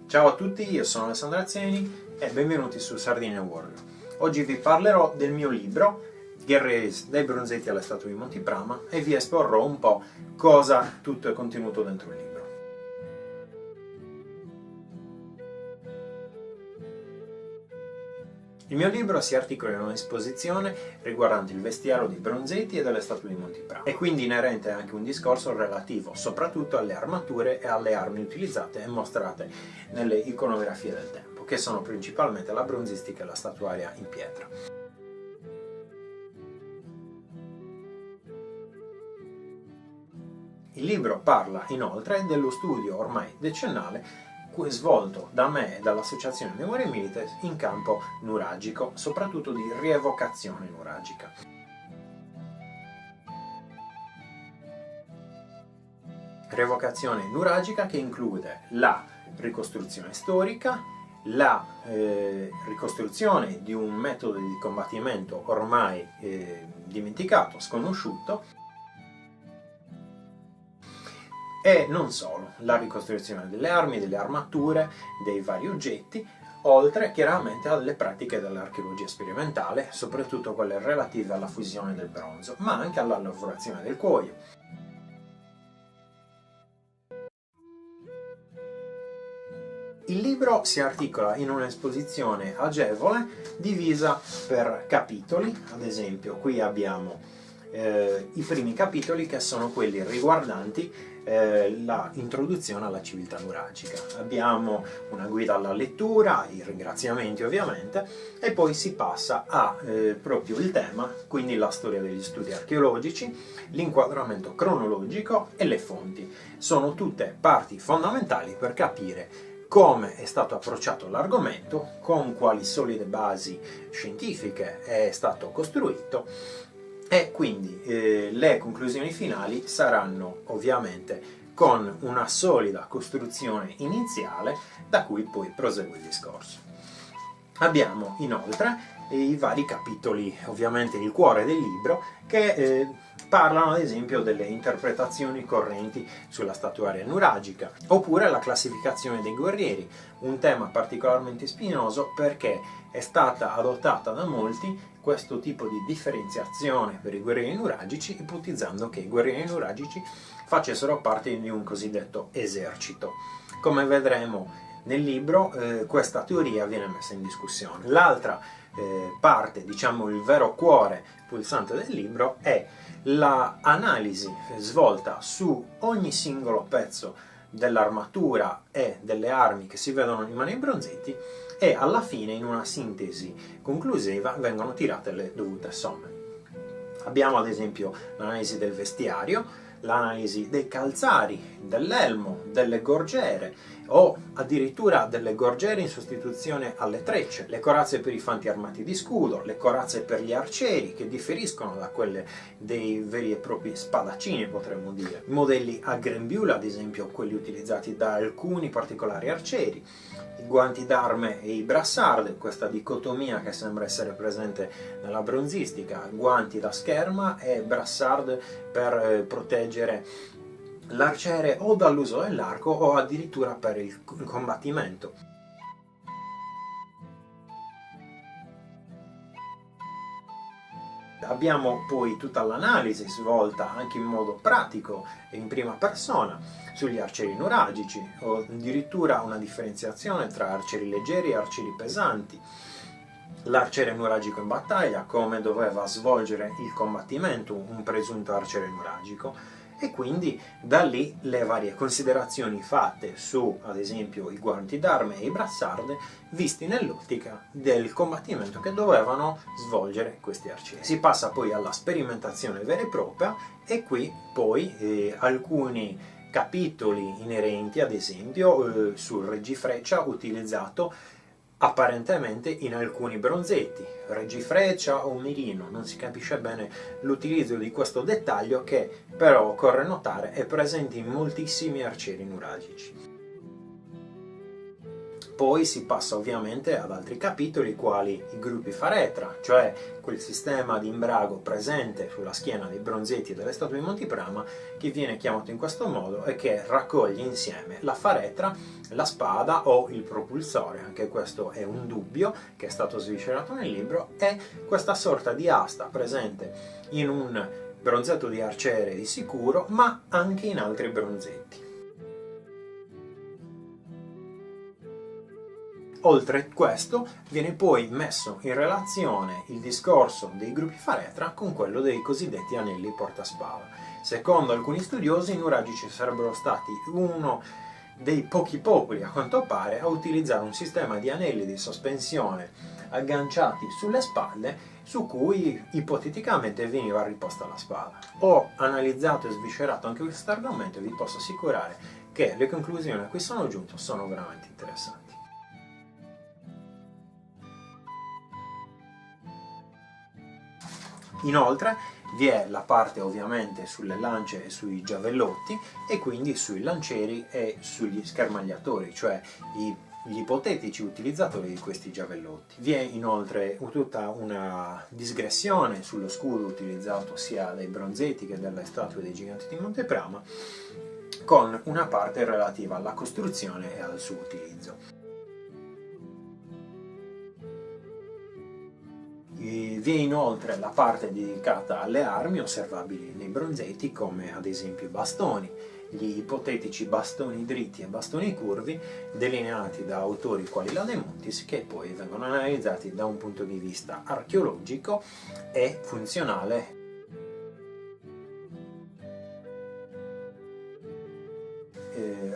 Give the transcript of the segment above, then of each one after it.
Ciao a tutti, io sono Alessandro Azzeni e benvenuti su Sardinia Warrior. Oggi vi parlerò del mio libro Guerrieri dai Bronzetti alle statue di Monti Prama e vi esporrò un po' cosa tutto è contenuto dentro il libro. Il mio libro si articola in un'esposizione riguardante il vestiario dei Bronzetti e delle statue di Monti Prama. È quindi inerente anche un discorso relativo soprattutto alle armature e alle armi utilizzate e mostrate nelle iconografie del tempo, che sono principalmente la bronzistica e la statuaria in pietra. Il libro parla inoltre dello studio ormai decennale svolto da me e dall'associazione Memoria Milites in campo nuragico, soprattutto di rievocazione nuragica. Rievocazione nuragica che include la ricostruzione storica, la ricostruzione di un metodo di combattimento ormai dimenticato, sconosciuto, e non solo, la ricostruzione delle armi, delle armature, dei vari oggetti, oltre chiaramente alle pratiche dell'archeologia sperimentale, soprattutto quelle relative alla fusione del bronzo, ma anche alla lavorazione del cuoio. Il libro si articola in un'esposizione agevole divisa per capitoli, ad esempio qui abbiamo i primi capitoli che sono quelli riguardanti la introduzione alla civiltà nuragica. Abbiamo una guida alla lettura, i ringraziamenti ovviamente, e poi si passa a proprio il tema, quindi la storia degli studi archeologici, l'inquadramento cronologico e le fonti. Sono tutte parti fondamentali per capire come è stato approcciato l'argomento, con quali solide basi scientifiche è stato costruito, e quindi le conclusioni finali saranno ovviamente con una solida costruzione iniziale da cui poi prosegue il discorso. Abbiamo inoltre i vari capitoli, ovviamente il cuore del libro, che parlano ad esempio delle interpretazioni correnti sulla statuaria nuragica, oppure la classificazione dei guerrieri, un tema particolarmente spinoso perché è stata adottata da molti questo tipo di differenziazione per i guerrieri nuragici, ipotizzando che i guerrieri nuragici facessero parte di un cosiddetto esercito. Come vedremo nel libro, questa teoria viene messa in discussione. L'altra parte, diciamo il vero cuore pulsante del libro, è l'analisi svolta su ogni singolo pezzo dell'armatura e delle armi che si vedono rimanere in bronzetti, e alla fine, in una sintesi conclusiva, vengono tirate le dovute somme. Abbiamo ad esempio l'analisi del vestiario, l'analisi dei calzari, dell'elmo, delle gorgiere o addirittura delle gorgiere in sostituzione alle trecce, le corazze per i fanti armati di scudo, le corazze per gli arcieri che differiscono da quelle dei veri e propri spadaccini, potremmo dire, i modelli a grembiule, ad esempio quelli utilizzati da alcuni particolari arcieri, i guanti d'arme e i brassard, questa dicotomia che sembra essere presente nella bronzistica, guanti da scherma e brassard per proteggere l'arciere o dall'uso dell'arco o addirittura per il combattimento. Abbiamo poi tutta l'analisi svolta anche in modo pratico e in prima persona sugli arcieri nuragici, o addirittura una differenziazione tra arcieri leggeri e arcieri pesanti, l'arciere nuragico in battaglia, come doveva svolgere il combattimento un presunto arciere nuragico, e quindi da lì le varie considerazioni fatte su, ad esempio, i guanti d'arme e i brassard, visti nell'ottica del combattimento che dovevano svolgere questi arcieri. Si passa poi alla sperimentazione vera e propria, e qui poi alcuni capitoli inerenti, ad esempio, sul reggifreccia utilizzato apparentemente in alcuni bronzetti, reggifreccia o mirino, non si capisce bene l'utilizzo di questo dettaglio, che però occorre notare è presente in moltissimi arcieri nuragici. Poi si passa ovviamente ad altri capitoli quali i gruppi faretra, cioè quel sistema di imbrago presente sulla schiena dei bronzetti e delle statue di Montiprama, che viene chiamato in questo modo e che raccoglie insieme la faretra, la spada o il propulsore, anche questo è un dubbio che è stato sviscerato nel libro, e questa sorta di asta presente in un bronzetto di arciere di sicuro, ma anche in altri bronzetti. Oltre a questo, viene poi messo in relazione il discorso dei gruppi faretra con quello dei cosiddetti anelli portaspada. Secondo alcuni studiosi, i nuragici sarebbero stati uno dei pochi popoli, a quanto pare, a utilizzare un sistema di anelli di sospensione agganciati sulle spalle su cui ipoteticamente veniva riposta la spada. Ho analizzato e sviscerato anche questo argomento e vi posso assicurare che le conclusioni a cui sono giunto sono veramente interessanti. Inoltre vi è la parte ovviamente sulle lance e sui giavellotti e quindi sui lancieri e sugli schermagliatori, cioè gli ipotetici utilizzatori di questi giavellotti. Vi è inoltre tutta una digressione sullo scudo utilizzato sia dai bronzetti che dalle statue dei giganti di Monteprama, con una parte relativa alla costruzione e al suo utilizzo. Vi è inoltre la parte dedicata alle armi osservabili nei bronzetti, come ad esempio i bastoni, gli ipotetici bastoni dritti e bastoni curvi, delineati da autori quali la De Montis, che poi vengono analizzati da un punto di vista archeologico e funzionale.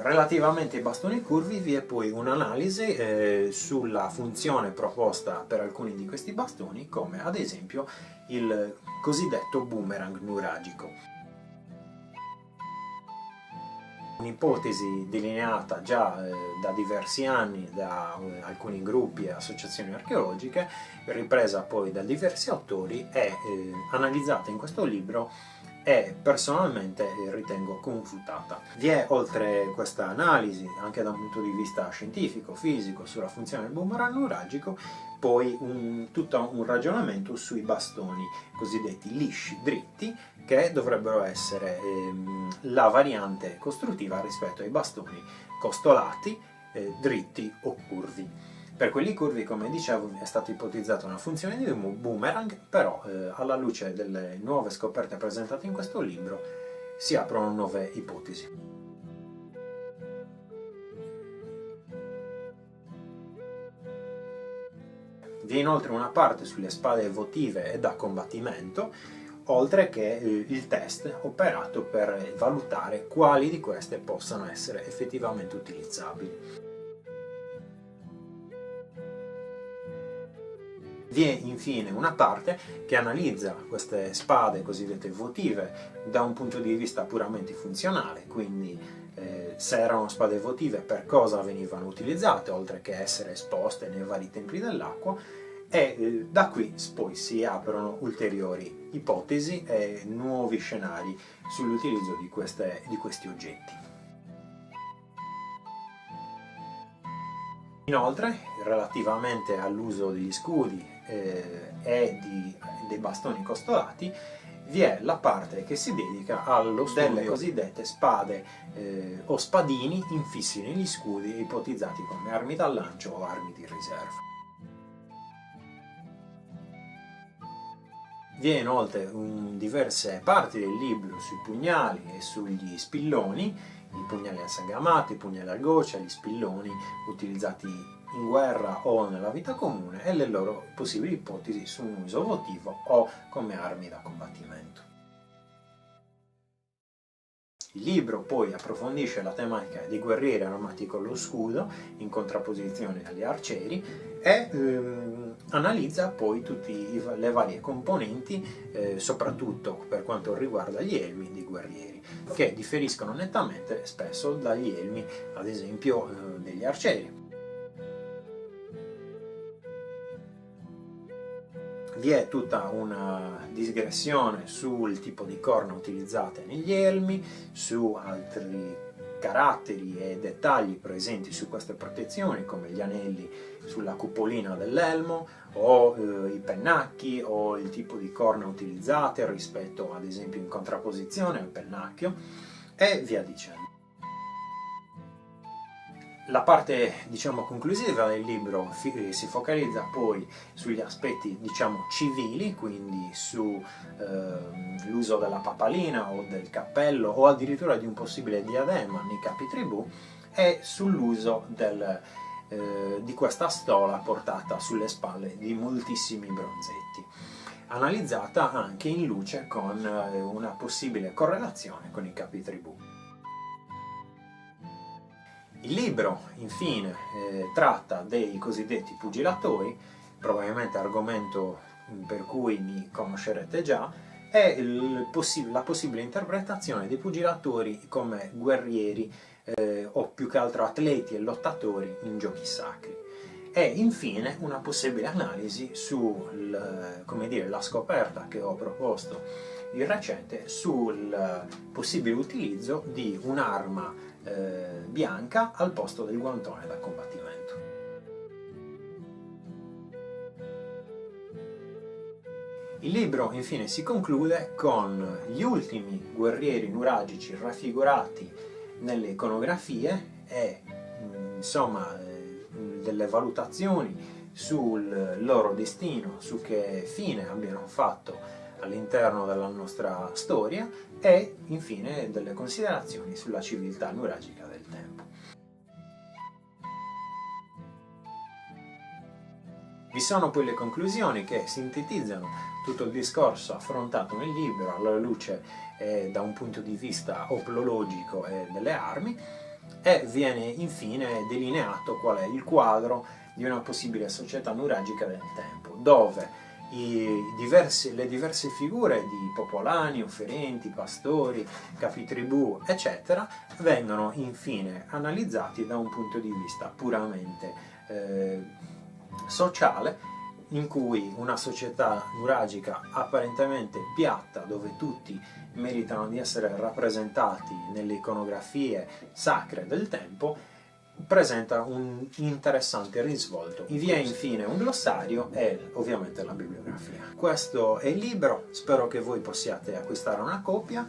Relativamente ai bastoni curvi vi è poi un'analisi sulla funzione proposta per alcuni di questi bastoni, come ad esempio il cosiddetto boomerang nuragico. Un'ipotesi delineata già da diversi anni da alcuni gruppi e associazioni archeologiche, ripresa poi da diversi autori, è analizzata in questo libro e personalmente ritengo confutata. Vi è, oltre questa analisi, anche da un punto di vista scientifico, fisico, sulla funzione del boomerang nuragico, poi tutto un ragionamento sui bastoni cosiddetti lisci, dritti, che dovrebbero essere la variante costruttiva rispetto ai bastoni costolati, dritti o curvi. Per quelli curvi, come dicevo, è stata ipotizzata una funzione di boomerang, però alla luce delle nuove scoperte presentate in questo libro si aprono nuove ipotesi. Vi è inoltre una parte sulle spade votive e da combattimento, oltre che il test operato per valutare quali di queste possano essere effettivamente utilizzabili. Vi è infine una parte che analizza queste spade cosiddette votive da un punto di vista puramente funzionale, quindi se erano spade votive per cosa venivano utilizzate, oltre che essere esposte nei vari templi dell'acqua, e da qui poi si aprono ulteriori ipotesi e nuovi scenari sull'utilizzo di questi oggetti. Inoltre, relativamente all'uso degli scudi e dei bastoni costolati, vi è la parte che si dedica allo studio delle cosiddette spade o spadini infissi negli scudi, ipotizzati come armi da lancio o armi di riserva. Vi è inoltre diverse parti del libro sui pugnali e sugli spilloni, i pugnali a sagamato, i pugnali al goccia, gli spilloni utilizzati in guerra o nella vita comune e le loro possibili ipotesi su un uso votivo o come armi da combattimento. Il libro poi approfondisce la tematica dei guerrieri armati con lo scudo in contrapposizione agli arcieri e analizza poi tutte le varie componenti, soprattutto per quanto riguarda gli elmi dei guerrieri, che differiscono nettamente spesso dagli elmi, ad esempio, degli arcieri. Vi è tutta una digressione sul tipo di corna utilizzate negli elmi, su altri caratteri e dettagli presenti su queste protezioni, come gli anelli sulla cupolina dell'elmo, o i pennacchi, o il tipo di corna utilizzate rispetto ad esempio in contrapposizione al pennacchio, e via dicendo. La parte, diciamo, conclusiva del libro si focalizza poi sugli aspetti, diciamo, civili, quindi sull'uso della papalina o del cappello o addirittura di un possibile diadema nei capi tribù, e sull'uso di questa stola portata sulle spalle di moltissimi bronzetti, analizzata anche in luce con una possibile correlazione con i capi tribù. Il libro, infine, tratta dei cosiddetti pugilatori, probabilmente argomento per cui mi conoscerete già, e la possibile interpretazione dei pugilatori come guerrieri o più che altro atleti e lottatori in giochi sacri. E infine una possibile analisi la scoperta che ho proposto di recente sul possibile utilizzo di un'arma bianca al posto del guantone da combattimento. Il libro infine si conclude con gli ultimi guerrieri nuragici raffigurati nelle iconografie e insomma delle valutazioni sul loro destino, su che fine abbiano fatto all'interno della nostra storia, e infine delle considerazioni sulla civiltà nuragica del tempo. Vi sono poi le conclusioni che sintetizzano tutto il discorso affrontato nel libro alla luce da un punto di vista oplogico e delle armi, e viene infine delineato qual è il quadro di una possibile società nuragica del tempo, dove le diverse figure di popolani, offerenti, pastori, capitribù, eccetera, vengono infine analizzati da un punto di vista puramente sociale, in cui una società nuragica apparentemente piatta, dove tutti meritano di essere rappresentati nelle iconografie sacre del tempo, presenta un interessante risvolto. Vi è infine un glossario e ovviamente la bibliografia. Questo è il libro, spero che voi possiate acquistare una copia,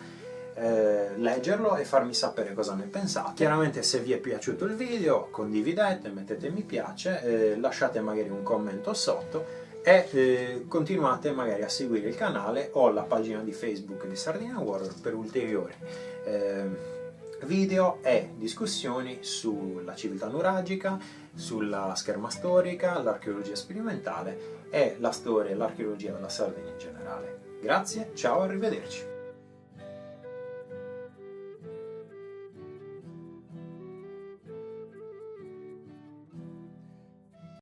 leggerlo e farmi sapere cosa ne pensate. Chiaramente, se vi è piaciuto il video, condividete, mettete mi piace, lasciate magari un commento sotto e continuate magari a seguire il canale o la pagina di Facebook di Sardina Warrior per ulteriori video e discussioni sulla civiltà nuragica, sulla scherma storica, l'archeologia sperimentale e la storia e l'archeologia della Sardegna in generale. Grazie, ciao, arrivederci!